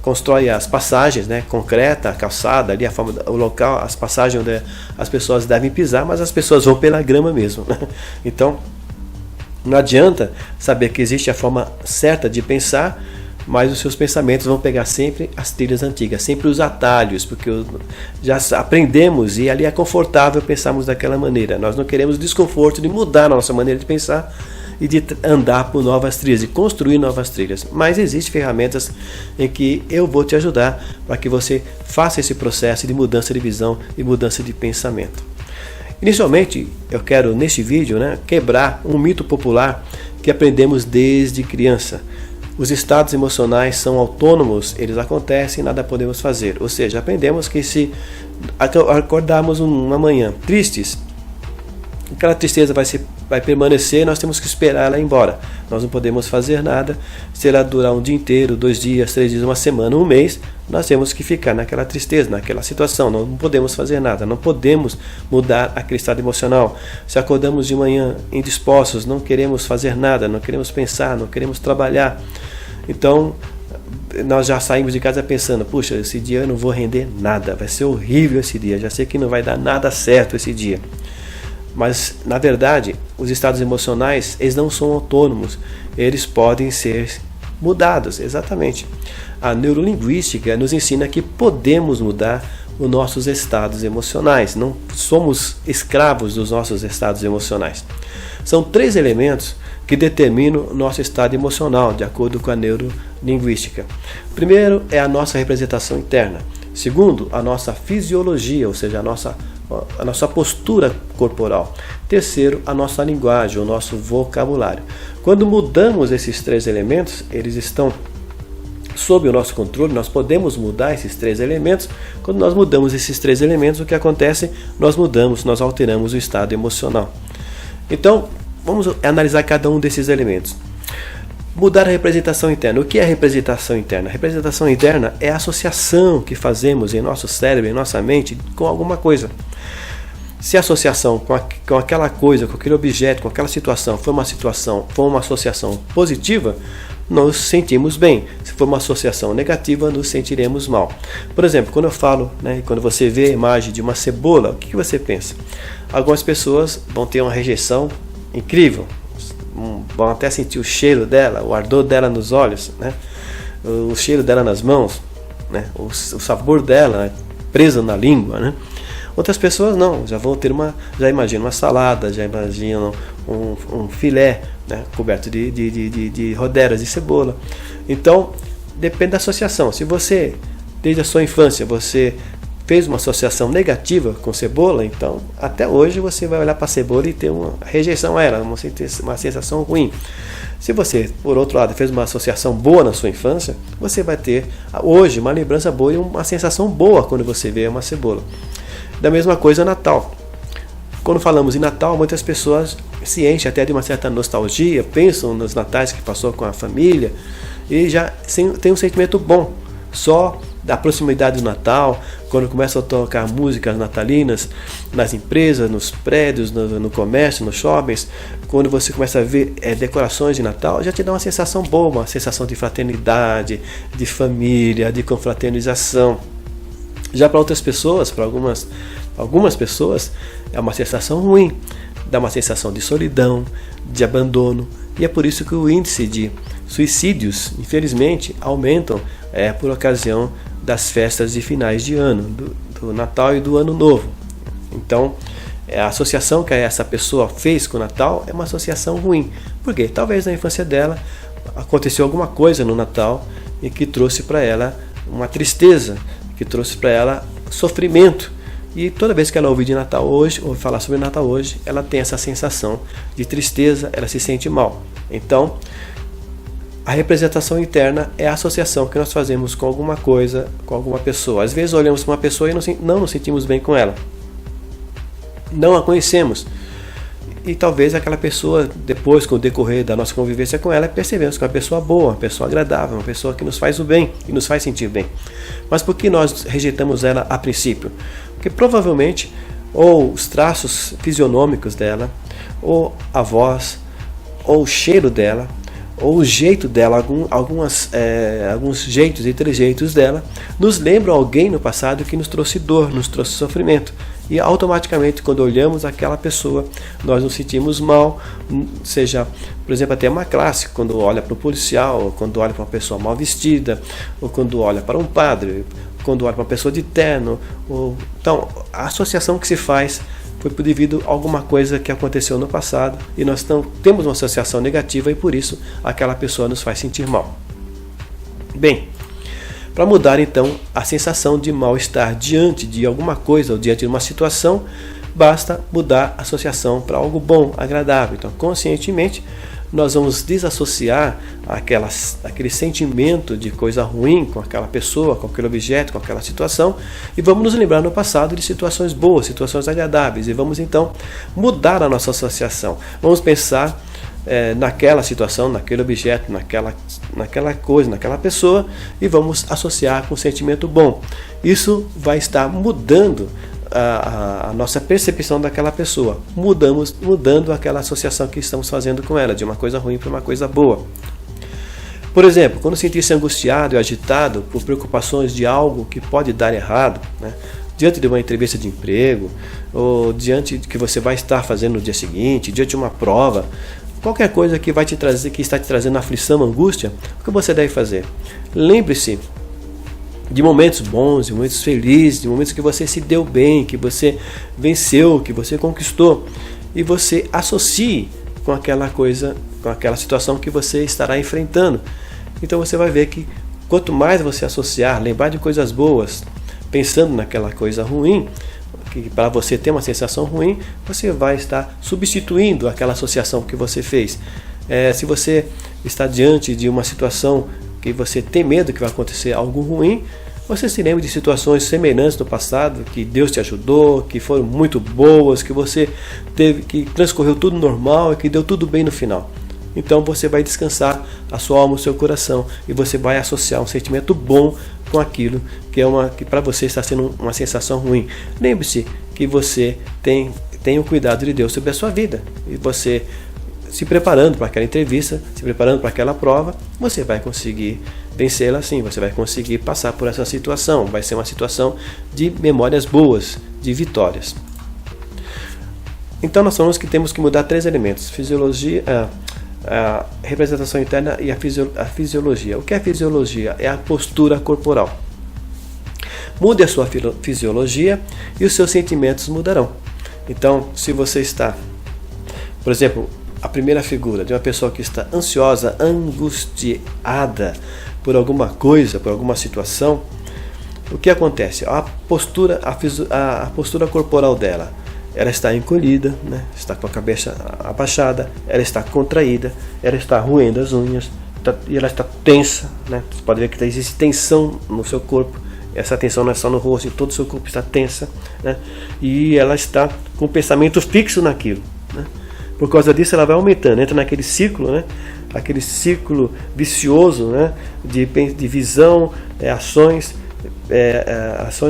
constrói as passagens, né, concreta, a calçada, ali a forma, o local, as passagens onde as pessoas devem pisar, mas as pessoas vão pela grama mesmo. Então, não adianta saber que existe a forma certa de pensar, mas os seus pensamentos vão pegar sempre as trilhas antigas, sempre os atalhos, porque já aprendemos e ali é confortável pensarmos daquela maneira. Nós não queremos desconforto de mudar a nossa maneira de pensar e de andar por novas trilhas, de construir novas trilhas. Mas existem ferramentas em que eu vou te ajudar para que você faça esse processo de mudança de visão e mudança de pensamento. Inicialmente, eu quero neste vídeo, quebrar um mito popular que aprendemos desde criança. Os estados emocionais são autônomos, eles acontecem e nada podemos fazer. Ou seja, aprendemos que se acordarmos uma manhã tristes, aquela tristeza vai permanecer, nós temos que esperar ela ir embora. Nós não podemos fazer nada. Se ela durar um dia inteiro, 2 dias, 3 dias, uma semana, um mês, nós temos que ficar naquela tristeza, naquela situação. Nós não podemos fazer nada, não podemos mudar aquele estado emocional. Se acordamos de manhã indispostos, não queremos fazer nada, não queremos pensar, não queremos trabalhar, então nós já saímos de casa pensando, puxa, esse dia eu não vou render nada, vai ser horrível esse dia, já sei que não vai dar nada certo esse dia. Mas, na verdade, os estados emocionais, eles não são autônomos, eles podem ser mudados, exatamente. A neurolinguística nos ensina que podemos mudar os nossos estados emocionais, não somos escravos dos nossos estados emocionais. São 3 elementos que determinam o nosso estado emocional, de acordo com a neurolinguística. Primeiro é a nossa representação interna. Segundo, a nossa fisiologia, ou seja, a nossa postura corporal. Terceiro, a nossa linguagem, o nosso vocabulário. Quando mudamos esses 3 elementos, eles estão sob o nosso controle, nós podemos mudar esses 3 elementos. Quando nós mudamos esses 3 elementos, o que acontece? Nós alteramos o estado emocional. Então, vamos analisar cada um desses elementos. Mudar a representação interna. O que é a representação interna? A representação interna é a associação que fazemos em nosso cérebro, em nossa mente, com alguma coisa. Se a associação com aquela coisa, com aquele objeto, com aquela situação for uma associação positiva, nos sentimos bem. Se for uma associação negativa, nos sentiremos mal. Por exemplo, quando eu falo, quando você vê a imagem de uma cebola, o que você pensa? Algumas pessoas vão ter uma rejeição incrível, vão até sentir o cheiro dela, o ardor dela nos olhos, o cheiro dela nas mãos, o sabor dela preso na língua. Outras pessoas não, já imaginam uma salada, já imaginam um filé, coberto de rodelas de cebola. Então, depende da associação. Se você, desde a sua infância, você fez uma associação negativa com cebola, então até hoje você vai olhar para a cebola e ter uma rejeição a ela, uma sensação ruim. Se você, por outro lado, fez uma associação boa na sua infância, você vai ter hoje uma lembrança boa e uma sensação boa quando você vê uma cebola. Da mesma coisa Natal. Quando falamos em Natal, muitas pessoas se enchem até de uma certa nostalgia, pensam nos natais que passou com a família e já tem um sentimento bom só da proximidade do Natal, quando começam a tocar músicas natalinas nas empresas, nos prédios, no comércio, nos shoppings, quando você começa a ver decorações de Natal, já te dá uma sensação boa, uma sensação de fraternidade, de família, de confraternização. Já para outras pessoas, para algumas pessoas, é uma sensação ruim, dá uma sensação de solidão, de abandono, e é por isso que o índice de suicídios, infelizmente, aumentam por ocasião das festas de finais de ano, do Natal e do Ano Novo. Então, a associação que essa pessoa fez com o Natal é uma associação ruim. Por quê? Talvez na infância dela aconteceu alguma coisa no Natal e que trouxe para ela uma tristeza, que trouxe para ela sofrimento. E toda vez que ela ouve de Natal hoje, ou falar sobre Natal hoje, ela tem essa sensação de tristeza, ela se sente mal. Então, a representação interna é a associação que nós fazemos com alguma coisa, com alguma pessoa. Às vezes olhamos para uma pessoa e não nos sentimos bem com ela. Não a conhecemos. E talvez aquela pessoa, depois, com o decorrer da nossa convivência com ela, percebemos que é uma pessoa boa, uma pessoa agradável, uma pessoa que nos faz o bem e nos faz sentir bem. Mas por que nós rejeitamos ela a princípio? Porque provavelmente ou os traços fisionômicos dela, ou a voz, ou o cheiro dela, ou o jeito dela, alguns jeitos e trejeitos dela, nos lembram alguém no passado que nos trouxe dor, nos trouxe sofrimento. E automaticamente, quando olhamos aquela pessoa, nós nos sentimos mal, seja, por exemplo, até uma classe, quando olha para o policial, ou quando olha para uma pessoa mal vestida, ou quando olha para um padre, quando olha para uma pessoa de terno. Então, a associação que se faz foi devido a alguma coisa que aconteceu no passado, e nós temos uma associação negativa e por isso aquela pessoa nos faz sentir mal. Bem, para mudar então a sensação de mal-estar diante de alguma coisa ou diante de uma situação, basta mudar a associação para algo bom, agradável. Então, conscientemente, nós vamos desassociar aquele sentimento de coisa ruim com aquela pessoa, com aquele objeto, com aquela situação, e vamos nos lembrar no passado de situações boas, situações agradáveis, e vamos então mudar a nossa associação. Vamos pensar naquela situação, naquele objeto, naquela coisa, naquela pessoa, e vamos associar com um sentimento bom. Isso vai estar mudando a nossa percepção daquela pessoa, mudando aquela associação que estamos fazendo com ela, de uma coisa ruim para uma coisa boa. Por exemplo, quando sentir-se angustiado e agitado por preocupações de algo que pode dar errado, né, diante de uma entrevista de emprego, ou diante de que você vai estar fazendo no dia seguinte, diante de uma prova, qualquer coisa que vai te trazer, que está te trazendo aflição, angústia, o que você deve fazer? Lembre-se de momentos bons, de momentos felizes, de momentos que você se deu bem, que você venceu, que você conquistou, e você associe com aquela coisa, com aquela situação que você estará enfrentando. Então você vai ver que quanto mais você associar, lembrar de coisas boas, pensando naquela coisa ruim, que para você ter uma sensação ruim, você vai estar substituindo aquela associação que você fez. Se você está diante de uma situação que você tem medo que vai acontecer algo ruim, você se lembra de situações semelhantes no passado, que Deus te ajudou, que foram muito boas, que você teve, que transcorreu tudo normal e que deu tudo bem no final. Então você vai descansar a sua alma, o seu coração, e você vai associar um sentimento bom com aquilo que para você está sendo uma sensação ruim. Lembre-se que você tem o cuidado de Deus sobre a sua vida, e você se preparando para aquela entrevista, se preparando para aquela prova, você vai conseguir vencê-la sim, você vai conseguir passar por essa situação, vai ser uma situação de memórias boas, de vitórias. Então nós falamos que temos que mudar 3 elementos: fisiologia, a representação interna e a fisiologia. O que é a fisiologia? É a postura corporal. Mude a sua fisiologia e os seus sentimentos mudarão. Então, se você está, por exemplo, a primeira figura de uma pessoa que está ansiosa, angustiada por alguma coisa, por alguma situação, o que acontece? A postura corporal dela, ela está encolhida, né? Está com a cabeça abaixada, ela está contraída, ela está roendo as unhas, e ela está tensa, né? Você pode ver que existe tensão no seu corpo. Essa tensão não é só no rosto, em todo o seu corpo está tensa, né? E ela está com o pensamento fixo naquilo, né? Por causa disso ela vai aumentando, entra naquele ciclo, né? Aquele ciclo vicioso, né? de visão, ações,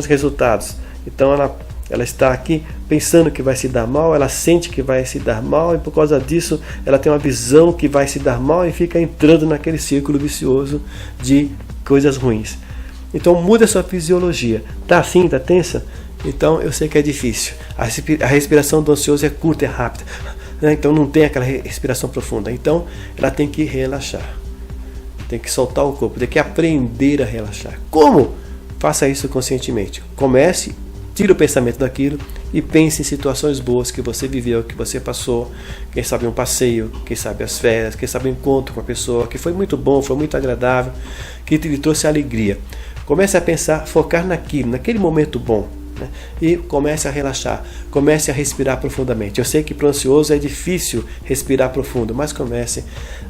resultados. Então ela está aqui pensando que vai se dar mal, ela sente que vai se dar mal, e por causa disso ela tem uma visão que vai se dar mal e fica entrando naquele círculo vicioso de coisas ruins. Então muda a sua fisiologia. Está assim, está tensa? Então eu sei que é difícil. A respiração do ansioso é curta, é rápida, né? Então não tem aquela respiração profunda. Então ela tem que relaxar, tem que soltar o corpo, tem que aprender a relaxar. Como? Faça isso conscientemente. Comece, tire o pensamento daquilo e pense em situações boas que você viveu, que você passou. Quem sabe um passeio, quem sabe as férias, quem sabe um encontro com a pessoa que foi muito bom, foi muito agradável, que lhe trouxe alegria. Comece a pensar, focar naquele momento bom, né? E comece a relaxar, comece a respirar profundamente. Eu sei que para o ansioso é difícil respirar profundo, mas comece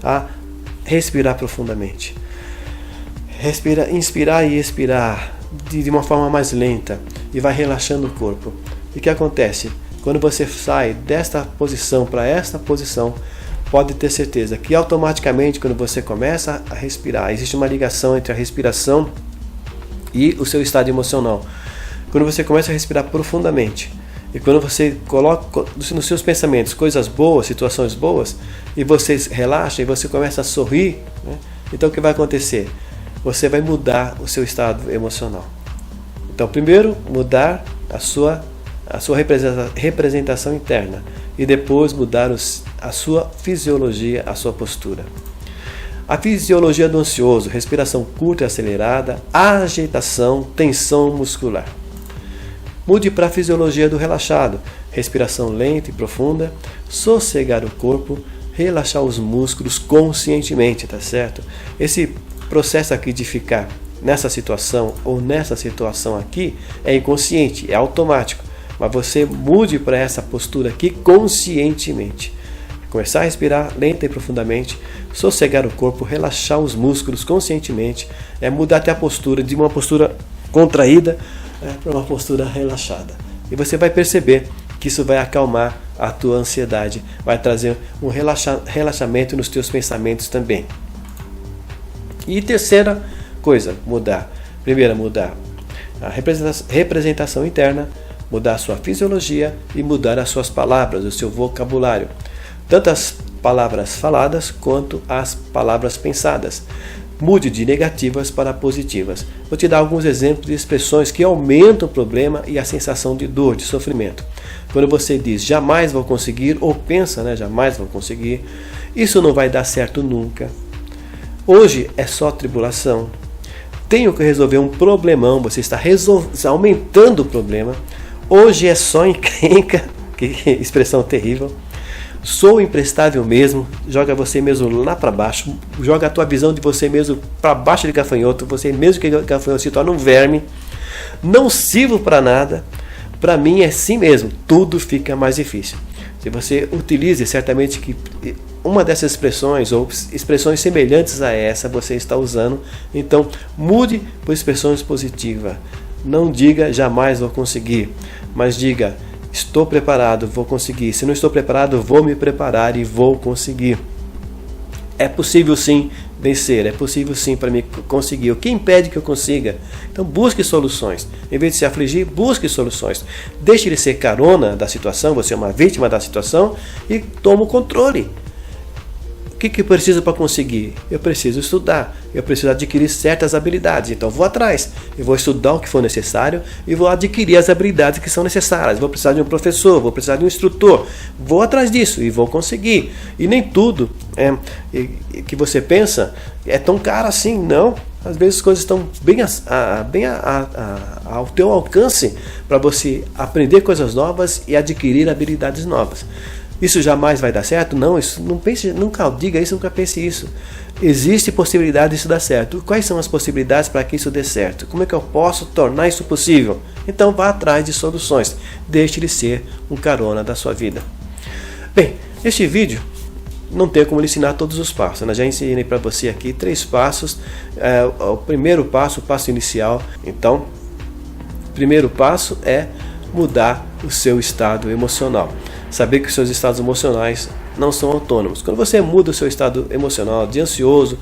a respirar profundamente. Inspirar e expirar de uma forma mais lenta, e vai relaxando o corpo. E o que acontece? Quando você sai desta posição para esta posição, pode ter certeza que automaticamente, quando você começa a respirar, existe uma ligação entre a respiração e o seu estado emocional. Quando você começa a respirar profundamente, E quando você coloca nos seus pensamentos coisas boas, situações boas, e você relaxa e você começa a sorrir, né? Então o que vai acontecer? Você vai mudar o seu estado emocional. Então, primeiro, mudar a sua representação interna e depois mudar a sua fisiologia, a sua postura. A fisiologia do ansioso, respiração curta e acelerada, agitação, tensão muscular. Mude para a fisiologia do relaxado, respiração lenta e profunda, sossegar o corpo, relaxar os músculos conscientemente, tá certo? Esse processo aqui de ficar nessa situação ou nessa situação aqui é inconsciente, é automático, mas você mude para essa postura aqui conscientemente. Começar a respirar lenta e profundamente, sossegar o corpo, relaxar os músculos conscientemente, mudar até a postura de uma postura contraída para uma postura relaxada. E você vai perceber que isso vai acalmar a tua ansiedade, vai trazer um relaxamento nos teus pensamentos também. E terceira coisa, mudar. Primeiro, mudar a representação interna, mudar a sua fisiologia e mudar as suas palavras, o seu vocabulário. Tanto as palavras faladas quanto as palavras pensadas. Mude de negativas para positivas. Vou te dar alguns exemplos de expressões que aumentam o problema e a sensação de dor, de sofrimento. Quando você diz jamais vou conseguir, ou pensa, jamais vou conseguir, isso não vai dar certo nunca. Hoje é só tribulação. Tenho que resolver um problemão, você está aumentando o problema. Hoje é só encrenca, que expressão terrível. Sou imprestável mesmo, joga você mesmo lá para baixo, joga a tua visão de você mesmo para baixo de gafanhoto, você mesmo que gafanhoto se torna um verme. Não sirvo para nada, para mim é assim mesmo, tudo fica mais difícil. Se você utilize certamente que uma dessas expressões ou expressões semelhantes a essa você está usando, então mude por expressões positivas. Não diga jamais vou conseguir, mas diga estou preparado, vou conseguir. Se não estou preparado, vou me preparar e vou conseguir. É possível sim vencer, é possível sim para mim conseguir. O que impede que eu consiga? Então busque soluções. Em vez de se afligir, busque soluções. Deixe de ser carona da situação, você é uma vítima da situação e toma o controle. O que eu preciso para conseguir? Eu preciso estudar, eu preciso adquirir certas habilidades. Então vou atrás, eu vou estudar o que for necessário e vou adquirir as habilidades que são necessárias. Vou precisar de um professor, vou precisar de um instrutor. Vou atrás disso e vou conseguir. E nem tudo que você pensa é tão caro assim, não. Às vezes as coisas estão bem ao teu alcance para você aprender coisas novas e adquirir habilidades novas. Isso jamais vai dar certo? Não, isso não pense, nunca diga isso, nunca pense isso. Existe possibilidade disso dar certo. Quais são as possibilidades para que isso dê certo? Como é que eu posso tornar isso possível? Então vá atrás de soluções. Deixe de ser um carona da sua vida. Bem, este vídeo não tem como lhe ensinar todos os passos. Eu já ensinei para você aqui 3 passos. O primeiro passo, o passo inicial. Então, o primeiro passo é mudar o seu estado emocional. Saber que os seus estados emocionais não são autônomos. Quando você muda o seu estado emocional de ansioso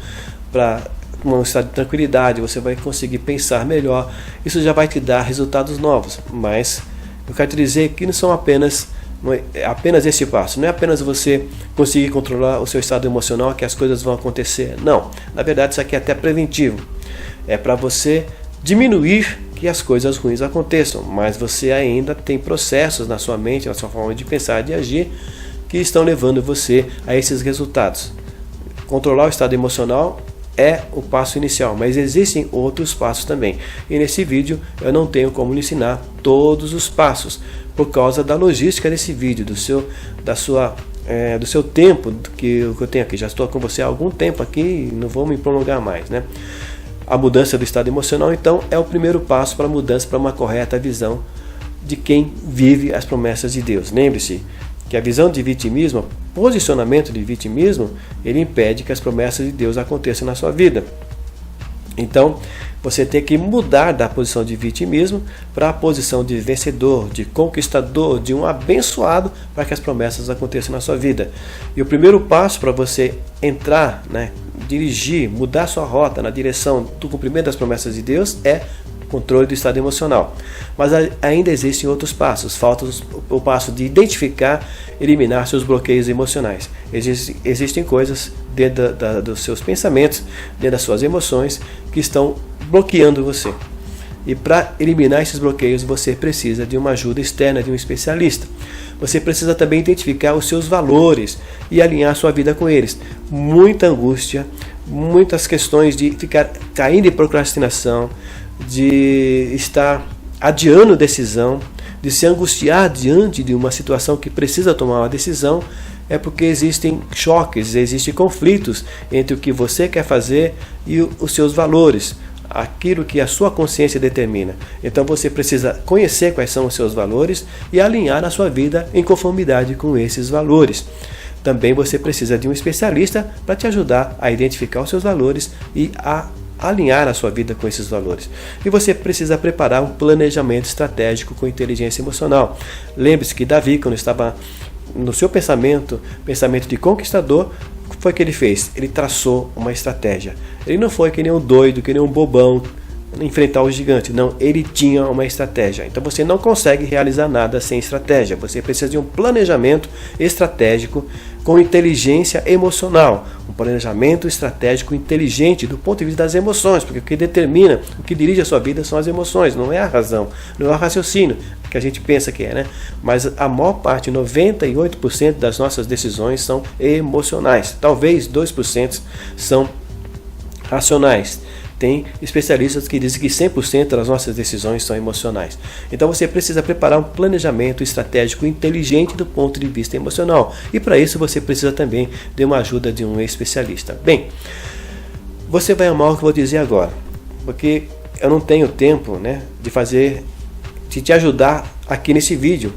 para um estado de tranquilidade, você vai conseguir pensar melhor. Isso já vai te dar resultados novos. Mas eu quero te dizer que não é apenas esse passo. Não é apenas você conseguir controlar o seu estado emocional que as coisas vão acontecer. Não. Na verdade, isso aqui é até preventivo. É para você diminuir que as coisas ruins aconteçam, mas você ainda tem processos na sua mente, na sua forma de pensar e de agir que estão levando você a esses resultados. Controlar o estado emocional é o passo inicial, mas existem outros passos também. E nesse vídeo eu não tenho como lhe ensinar todos os passos, por causa da logística desse vídeo, do seu tempo que eu tenho aqui. Já estou com você há algum tempo aqui, não vou me prolongar mais, né? A mudança do estado emocional, então, é o primeiro passo para a mudança, para uma correta visão de quem vive as promessas de Deus. Lembre-se que a visão de vitimismo, posicionamento de vitimismo, ele impede que as promessas de Deus aconteçam na sua vida. Então, você tem que mudar da posição de vitimismo para a posição de vencedor, de conquistador, de um abençoado, para que as promessas aconteçam na sua vida. E o primeiro passo para você entrar, dirigir, mudar sua rota na direção do cumprimento das promessas de Deus é controle do estado emocional. Mas ainda existem outros passos. Falta o passo de identificar, eliminar seus bloqueios emocionais. Existem coisas dentro dos seus pensamentos, dentro das suas emoções, que estão bloqueando você. E para eliminar esses bloqueios, você precisa de uma ajuda externa, de um especialista. Você precisa também identificar os seus valores e alinhar sua vida com eles. Muita angústia, muitas questões de ficar caindo em procrastinação, de estar adiando decisão, de se angustiar diante de uma situação que precisa tomar uma decisão, é porque existem choques, existem conflitos entre o que você quer fazer e os seus valores, aquilo que a sua consciência determina. Então você precisa conhecer quais são os seus valores e alinhar a sua vida em conformidade com esses valores. Também você precisa de um especialista para te ajudar a identificar os seus valores e a alinhar a sua vida com esses valores. E você precisa preparar um planejamento estratégico com inteligência emocional. Lembre-se que Davi, quando estava no seu pensamento de conquistador, o que foi que ele fez? Ele traçou uma estratégia. Ele não foi que nem um doido, que nem um bobão enfrentar o gigante. Não, ele tinha uma estratégia. Então você não consegue realizar nada sem estratégia. Você precisa de um planejamento estratégico com inteligência emocional. Um planejamento estratégico inteligente do ponto de vista das emoções, porque o que determina, o que dirige a sua vida são as emoções, não é a razão, não é o raciocínio que a gente pensa que é, né? Mas a maior parte, 98% das nossas decisões são emocionais. Talvez 2% são racionais. Tem especialistas que dizem que 100% das nossas decisões são emocionais. Então você precisa preparar um planejamento estratégico inteligente do ponto de vista emocional. E para isso você precisa também de uma ajuda de um especialista. Bem, você vai amar o que eu vou dizer agora, porque eu não tenho tempo, né, de te ajudar aqui nesse vídeo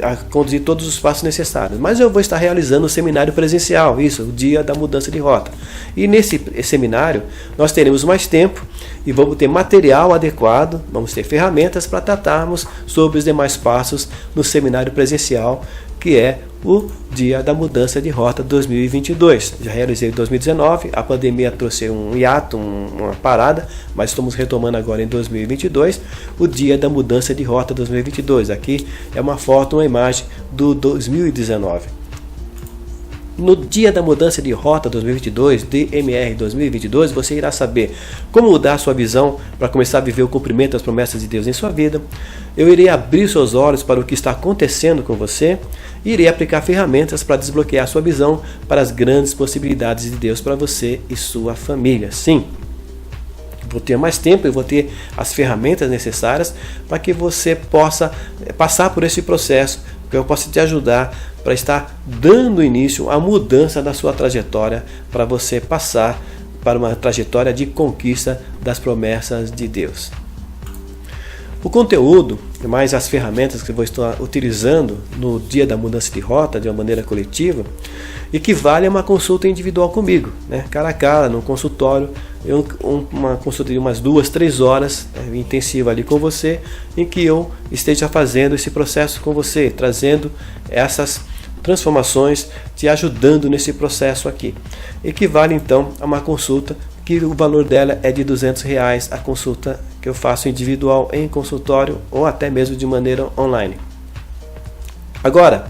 a conduzir todos os passos necessários. Mas eu vou estar realizando um seminário presencial, isso, o dia da mudança de rota. E nesse seminário nós teremos mais tempo e vamos ter material adequado, vamos ter ferramentas para tratarmos sobre os demais passos no seminário presencial, que é o dia da mudança de rota 2022. Já realizei em 2019, a pandemia trouxe um hiato, uma parada, mas estamos retomando agora em 2022, o dia da mudança de rota 2022. Aqui é uma foto, uma imagem do 2019. No dia da mudança de rota 2022, DMR 2022, você irá saber como mudar sua visão para começar a viver o cumprimento das promessas de Deus em sua vida. Eu irei abrir seus olhos para o que está acontecendo com você e irei aplicar ferramentas para desbloquear sua visão para as grandes possibilidades de Deus para você e sua família. Sim, vou ter mais tempo e vou ter as ferramentas necessárias para que você possa passar por esse processo, que eu possa te ajudar para estar dando início à mudança da sua trajetória, para você passar para uma trajetória de conquista das promessas de Deus. O conteúdo, mais as ferramentas que eu vou estar utilizando no dia da mudança de rota, de uma maneira coletiva, equivale a uma consulta individual comigo, né? Cara a cara, num consultório, uma consulta de umas 2-3 horas, intensiva ali com você, em que eu esteja fazendo esse processo com você, trazendo essas transformações, te ajudando nesse processo aqui. Equivale então a uma consulta que o valor dela é de R$200, a consulta que eu faço individual em consultório ou até mesmo de maneira online. Agora,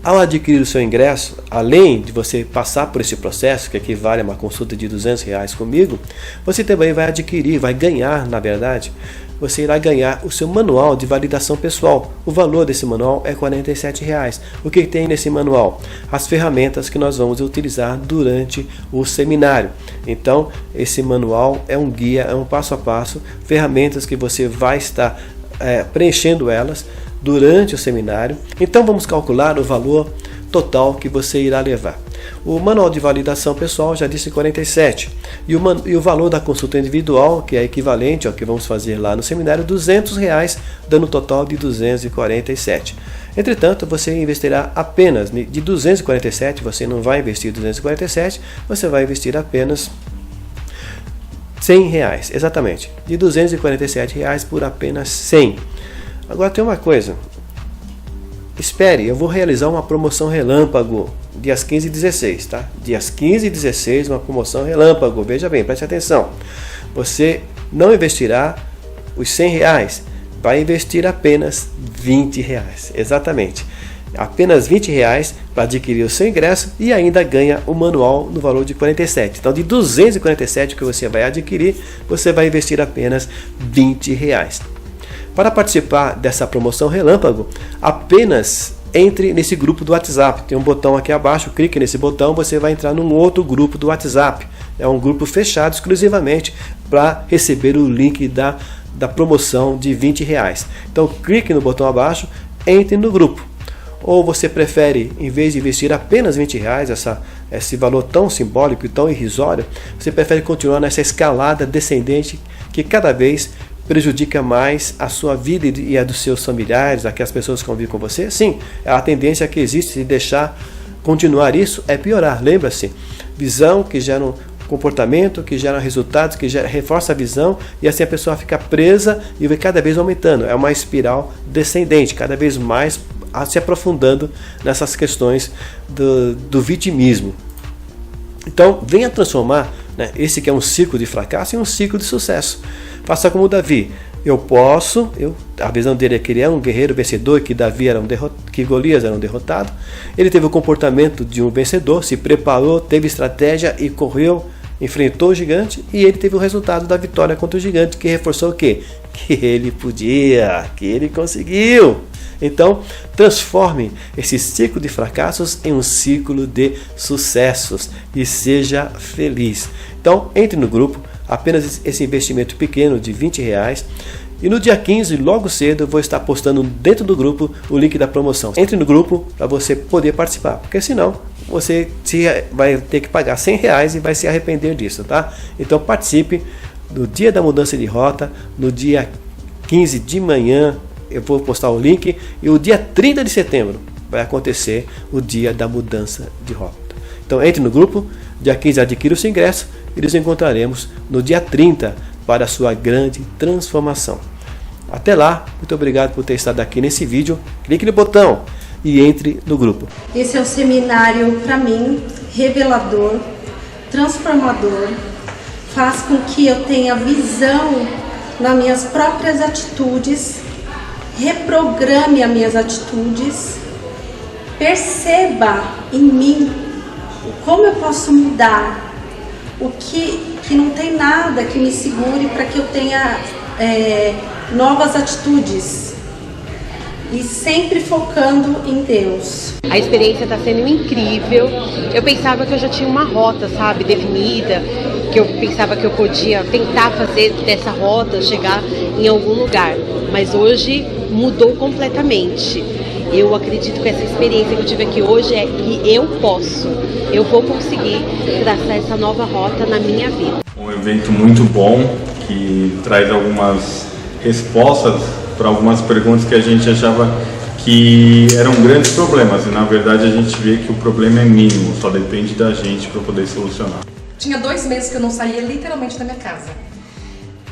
ao adquirir o seu ingresso, além de você passar por esse processo, que equivale a uma consulta de R$200 comigo, você também vai adquirir, vai ganhar, na verdade, você irá ganhar o seu manual de validação pessoal. O valor desse manual é R$47. O que tem nesse manual? As ferramentas que nós vamos utilizar durante o seminário. Então, esse manual é um guia, é um passo a passo, ferramentas que você vai estar preenchendo elas durante o seminário. Então vamos calcular o valor total que você irá levar. O manual de validação pessoal já disse 47 e o valor da consulta individual, que é equivalente ao que vamos fazer lá no seminário, R$200, dando um total de 247. Entretanto, você investirá apenas de 247, você não vai investir 247, você vai investir apenas R$100, exatamente, de R$247 por apenas 100. Agora tem uma coisa, espere, eu vou realizar uma promoção relâmpago dias 15 e 16, tá? Dias 15 e 16, uma promoção relâmpago, veja bem, preste atenção. Você não investirá os R$100, vai investir apenas R$20. Exatamente. Apenas R$20 para adquirir o seu ingresso e ainda ganha o manual no valor de 47. Então, de 247 que você vai adquirir, você vai investir apenas R$20. Para participar dessa promoção relâmpago, apenas entre nesse grupo do WhatsApp. Tem um botão aqui abaixo, clique nesse botão, você vai entrar num outro grupo do WhatsApp. É um grupo fechado exclusivamente para receber o link da promoção de R$20. Então, clique no botão abaixo, entre no grupo. Ou você prefere, em vez de investir apenas R$20, esse valor tão simbólico e tão irrisório, você prefere continuar nessa escalada descendente que cada vez prejudica mais a sua vida e a dos seus familiares, aquelas pessoas que convivem com você? Sim, a tendência que existe de deixar continuar isso é piorar. Lembra-se, visão que gera um comportamento, que gera resultados, que reforça a visão, e assim a pessoa fica presa e vai cada vez aumentando. É uma espiral descendente, cada vez mais se aprofundando nessas questões do vitimismo. Então, venha transformar, né, esse que é um ciclo de fracasso em um ciclo de sucesso. Faça como Davi. A visão dele é que ele é um guerreiro vencedor, que que Golias era um derrotado. Ele teve o comportamento de um vencedor, se preparou, teve estratégia e correu, enfrentou o gigante, e ele teve o resultado da vitória contra o gigante, que reforçou o quê? Que ele podia, que ele conseguiu. Então, transforme esse ciclo de fracassos em um ciclo de sucessos e seja feliz. Então, entre no grupo, apenas esse investimento pequeno de R$20. E no dia 15, logo cedo, eu vou estar postando dentro do grupo o link da promoção. Entre no grupo para você poder participar, porque senão você vai ter que pagar R$100 e vai se arrepender disso, tá? Então participe no dia da mudança de rota, no dia 15 de manhã, eu vou postar o link, e o dia 30 de setembro vai acontecer o dia da mudança de rota. Então entre no grupo, dia 15 adquira o seu ingresso e nos encontraremos no dia 30 para a sua grande transformação. Até lá, muito obrigado por ter estado aqui nesse vídeo, clique no botão e entre no grupo. Esse é um seminário, para mim, revelador, transformador, faz com que eu tenha visão nas minhas próprias atitudes, reprograme as minhas atitudes, perceba em mim como eu posso mudar, o que não tem nada que me segure para que eu tenha novas atitudes, e sempre focando em Deus. A experiência está sendo incrível. Eu pensava que eu já tinha uma rota, sabe, definida, que eu pensava que eu podia tentar fazer dessa rota chegar em algum lugar, mas hoje mudou completamente. Eu acredito que essa experiência que eu tive aqui hoje é que eu vou conseguir traçar essa nova rota na minha vida. Um evento muito bom, que traz algumas respostas para algumas perguntas que a gente achava que eram grandes problemas, e na verdade a gente vê que o problema é mínimo, só depende da gente para poder solucionar. Tinha 2 meses que eu não saía literalmente da minha casa.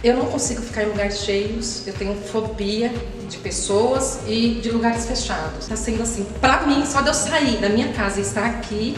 Eu não consigo ficar em lugares cheios, eu tenho fobia de pessoas e de lugares fechados. Tá sendo assim, pra mim, só de eu sair da minha casa e estar aqui,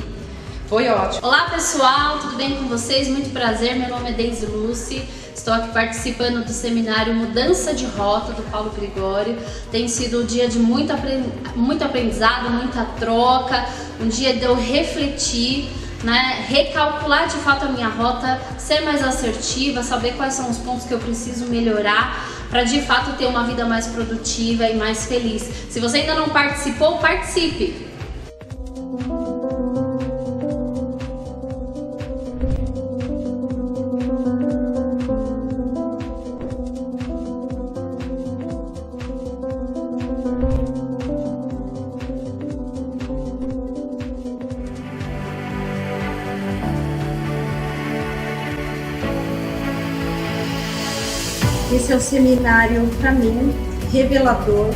foi ótimo. Olá pessoal, tudo bem com vocês? Muito prazer, meu nome é Deise Lucy. Estou aqui participando do seminário Mudança de Rota do Paulo Gregório. Tem sido um dia de muito aprendizado, muita troca, um dia de eu refletir, né, recalcular de fato a minha rota, ser mais assertiva, saber quais são os pontos que eu preciso melhorar para de fato ter uma vida mais produtiva e mais feliz. Se você ainda não participou, participe! Esse é um seminário, para mim, revelador,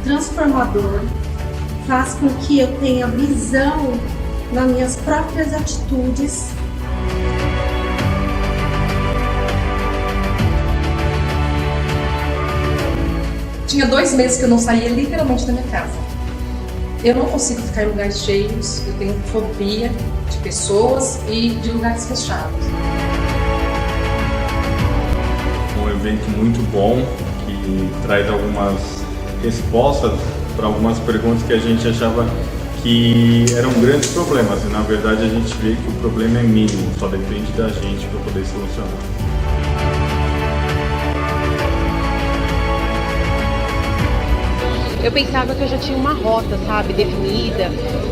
transformador, faz com que eu tenha visão nas minhas próprias atitudes. Tinha 2 meses que eu não saía literalmente da minha casa. Eu não consigo ficar em lugares cheios, eu tenho fobia de pessoas e de lugares fechados. um evento muito bom que traz algumas respostas para algumas perguntas que a gente achava que eram grandes problemas e na verdade a gente vê que o problema é mínimo, só depende da gente para poder solucionar. Eu pensava que eu já tinha uma rota, sabe, definida,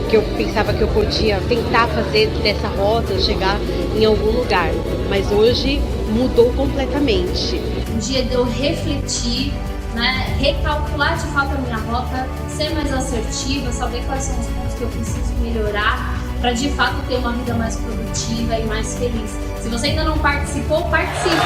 que eu pensava que eu podia tentar fazer dessa rota chegar em algum lugar, mas hoje mudou completamente. Um dia de eu refletir, né, recalcular de fato a minha rota, ser mais assertiva, saber quais são os pontos que eu preciso melhorar para de fato ter uma vida mais produtiva e mais feliz. Se você ainda não participou, participe!